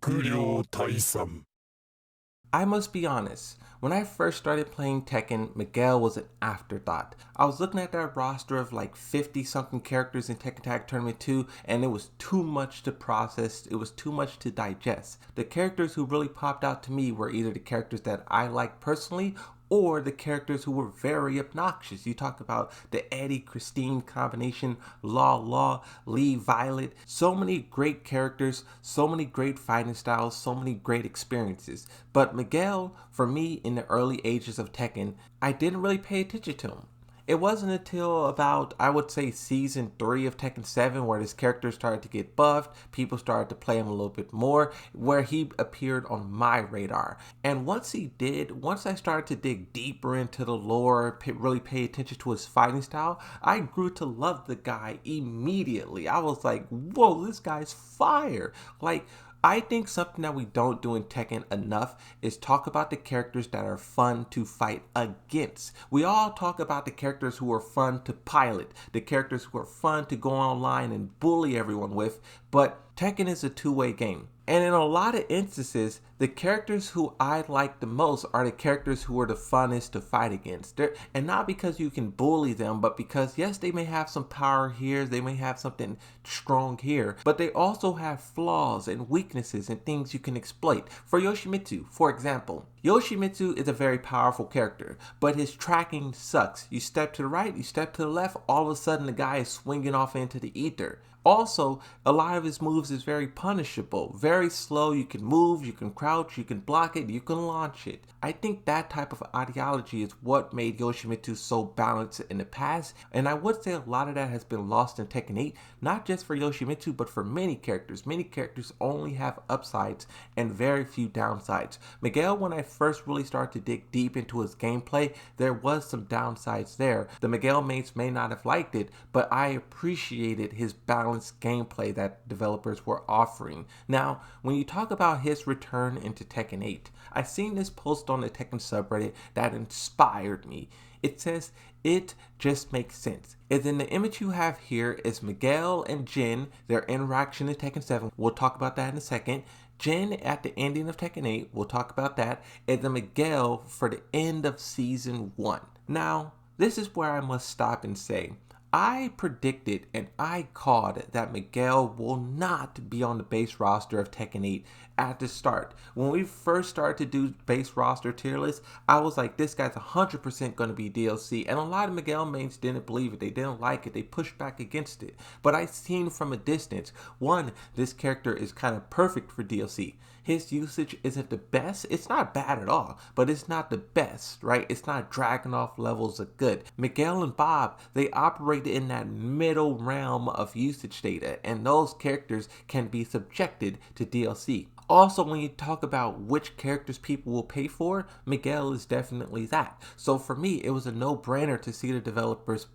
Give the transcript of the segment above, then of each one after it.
悪霊退散. I must be honest, when I first started playing Tekken, Miguel was an afterthought. I was looking at that roster of like 50 something characters in Tekken Tag Tournament 2 and it was too much to process, it was too much to digest. The characters who really popped out to me were either the characters that I liked personally or the characters who were very obnoxious. You talk about the Eddie Christine combination, Law, Lee Violet. So many great characters, so many great fighting styles, so many great experiences. But Miguel, for me in the early ages of Tekken, I didn't really pay attention to him. It wasn't until about, I would say, season 3 of Tekken 7 where this character started to get buffed, people started to play him a little bit more, where he appeared on my radar. And once he did, once I started to dig deeper into the lore, really pay attention to his fighting style, I grew to love the guy immediately. I was like, whoa, this guy's fire. Like, I think something that we don't do in Tekken enough is talk about the characters that are fun to fight against. We all talk about the characters who are fun to pilot, the characters who are fun to go online and bully everyone with, but Tekken is a two-way game. And in a lot of instances, the characters who I like the most are the characters who are the funnest to fight against. And not because you can bully them, but because, yes, they may have some power here, they may have something strong here, but they also have flaws and weaknesses and things you can exploit. For Yoshimitsu, for example, Yoshimitsu is a very powerful character, but his tracking sucks. You step to the right, you step to the left, all of a sudden the guy is swinging off into the ether. Also, a lot of his moves is very punishable, very slow. You can move, you can crouch, you can block it, you can launch it. I think that type of ideology is what made Yoshimitsu so balanced in the past, and I would say a lot of that has been lost in Tekken 8, not just for Yoshimitsu, but for many characters. Many characters only have upsides and very few downsides. Miguel, when I first really started to dig deep into his gameplay, there was some downsides there. The Miguel mates may not have liked it, but I appreciated his balance gameplay that developers were offering. Now, when you talk about his return into Tekken 8, I seen this post on the Tekken subreddit that inspired me. It says, "It just makes sense." And then the image you have here is Miguel and Jin, their interaction in Tekken 7. We'll talk about that in a second. Jin at the ending of Tekken 8, we'll talk about that. And then Miguel for the end of Season 1. Now, this is where I must stop and say, I predicted and I called that Miguel will not be on the base roster of Tekken 8 at the start. When we first started to do base roster tier lists, I was like, this guy's 100% going to be DLC. And a lot of Miguel mains didn't believe it. They didn't like it. They pushed back against it. But I seen from a distance, one, this character is kind of perfect for DLC. His usage isn't the best. It's not bad at all, but it's not the best, right? It's not dragging off levels of good. Miguel and Bob, they operate in that middle realm of usage data, and those characters can be subjected to DLC. Also, when you talk about which characters people will pay for, Miguel is definitely that. So for me, it was a no-brainer to see the developers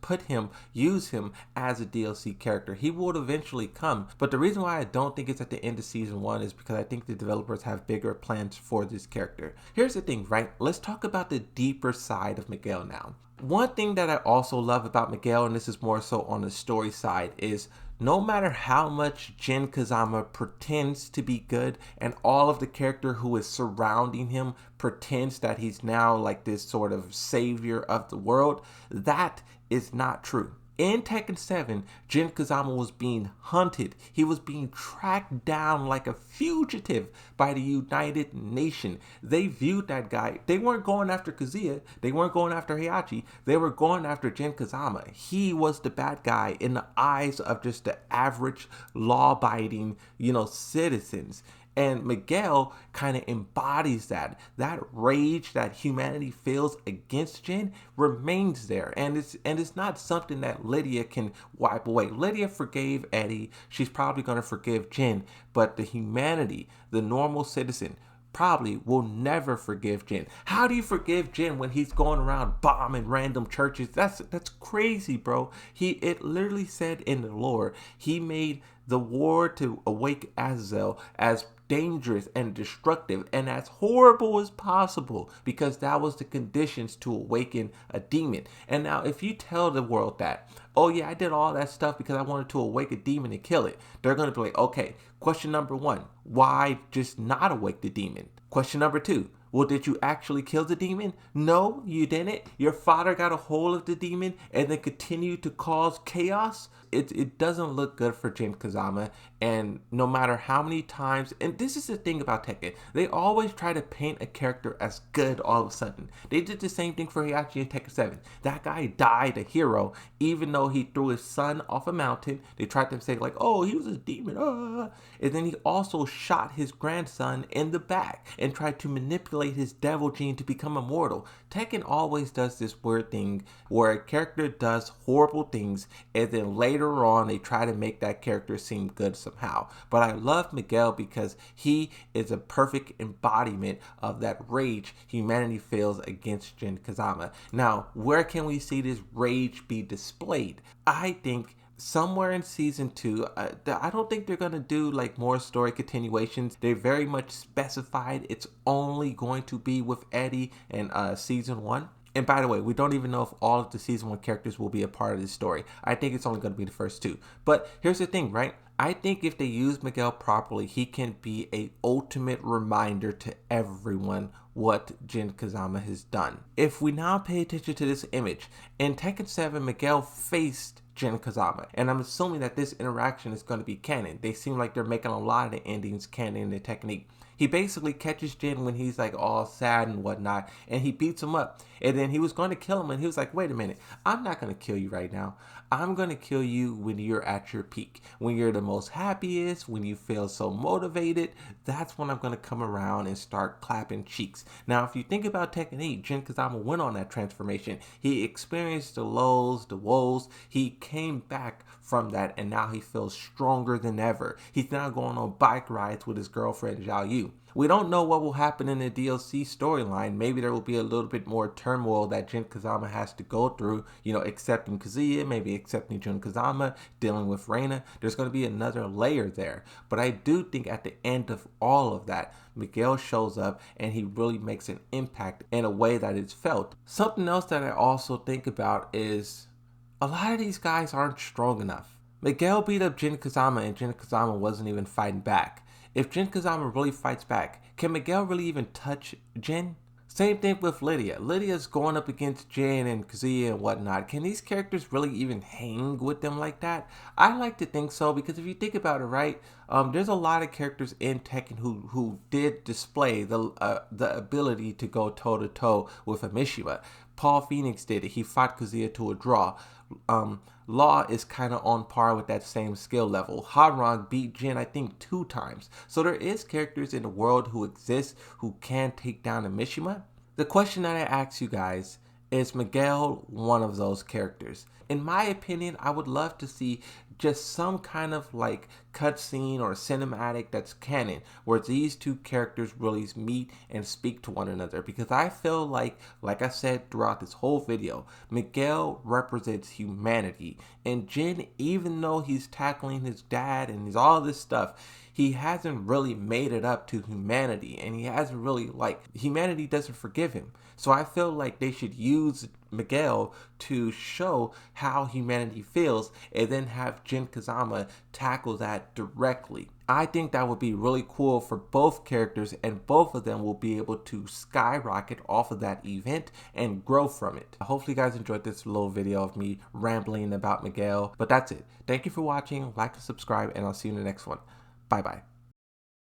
use him as a DLC character. He would eventually come, but the reason why I don't think it's at the end of Season 1 is because I think the developers have bigger plans for this character. Here's the thing, right? Let's talk about the deeper side of Miguel now. One thing that I also love about Miguel, and this is more so on the story side, is no matter how much Jin Kazama pretends to be good and all of the character who is surrounding him pretends that he's now like this sort of savior of the world, that is not true. In Tekken 7, Jin Kazama was being hunted. He was being tracked down like a fugitive by the United Nation. They viewed that guy. They weren't going after Kazuya. They weren't going after Heihachi. They were going after Jin Kazama. He was the bad guy in the eyes of just the average law-abiding, citizens. And Miguel kind of embodies that. That rage that humanity feels against Jin remains there. And it's not something that Lydia can wipe away. Lydia forgave Eddie. She's probably going to forgive Jin. But the humanity, the normal citizen, probably will never forgive Jin. How do you forgive Jin when he's going around bombing random churches? That's crazy, bro. It literally said in the lore, he made the war to awake Azazel as dangerous and destructive and as horrible as possible, because that was the conditions to awaken a demon. And now if you tell the world that, oh yeah, I did all that stuff because I wanted to awake a demon and kill it, they're going to be like, okay, question number one, why just not awake the demon? Question number two, well, did you actually kill the demon? No, you didn't. Your father got a hold of the demon and then continued to cause chaos. It doesn't look good for Jin Kazama, and no matter how many times, and this is the thing about Tekken, they always try to paint a character as good all of a sudden. They did the same thing for Heihachi in Tekken 7. That guy died a hero, even though he threw his son off a mountain. They tried to say like, oh, he was a demon, and then he also shot his grandson in the back and tried to manipulate his devil gene to become immortal. Tekken always does this weird thing where a character does horrible things and then later on they try to make that character seem good somehow. But I love Miguel because he is a perfect embodiment of that rage humanity feels against Jin Kazama. Now, where can we see this rage be displayed? I think somewhere in season 2. I don't think they're gonna do like more story continuations. They very much specified it's only going to be with Eddie in season 1. And by the way, we don't even know if all of the season 1 characters will be a part of this story. I think it's only going to be the first 2. But here's the thing, right? I think if they use Miguel properly, he can be a ultimate reminder to everyone what Jin Kazama has done. If we now pay attention to this image, in Tekken 7, Miguel faced Jin Kazama, and I'm assuming that this interaction is going to be canon. They seem like they're making a lot of the endings canon in the technique. He basically catches Jin when he's like all sad and whatnot, and he beats him up. And then he was going to kill him, and he was like, wait a minute, I'm not going to kill you right now. I'm going to kill you when you're at your peak, when you're the most happiest, when you feel so motivated. That's when I'm going to come around and start clapping cheeks. Now, if you think about Tekken 8, Jin Kazama went on that transformation. He experienced the lows, the woes. He came back from that, and now he feels stronger than ever. He's now going on bike rides with his girlfriend, Zhao Yu. We don't know what will happen in the DLC storyline. Maybe there will be a little bit more turmoil that Jin Kazama has to go through, you know, accepting Kazuya, maybe accepting Jin Kazama, dealing with Reina. There's going to be another layer there. But I do think at the end of all of that, Miguel shows up and he really makes an impact in a way that it's felt. Something else that I also think about is a lot of these guys aren't strong enough. Miguel beat up Jin Kazama and Jin Kazama wasn't even fighting back. If Jin Kazama really fights back, can Miguel really even touch Jin? Same thing with Lydia. Lydia's going up against Jin and Kazuya and whatnot. Can these characters really even hang with them like that? I like to think so, because if you think about it, right, there's a lot of characters in Tekken who did display the ability to go toe-to-toe with a Mishima. Paul Phoenix did it. He fought Kazuya to a draw. Law is kind of on par with that same skill level. Hanron beat Jin, I think, 2 times. So there is characters in the world who exist who can take down a Mishima. The question that I ask you guys, is Miguel one of those characters? In my opinion, I would love to see just some kind of like cutscene or cinematic that's canon, where these two characters really meet and speak to one another, because I feel like I said throughout this whole video, Miguel represents humanity, and Jin, even though he's tackling his dad and he's all this stuff, he hasn't really made it up to humanity, and he hasn't really, humanity doesn't forgive him. So I feel like they should use Miguel to show how humanity feels, and then have Jin Kazama tackle that directly. I think that would be really cool for both characters, and both of them will be able to skyrocket off of that event and grow from it. Hopefully you guys enjoyed this little video of me rambling about Miguel, but that's it. Thank you for watching, like and subscribe, and I'll see you in the next one. Bye bye.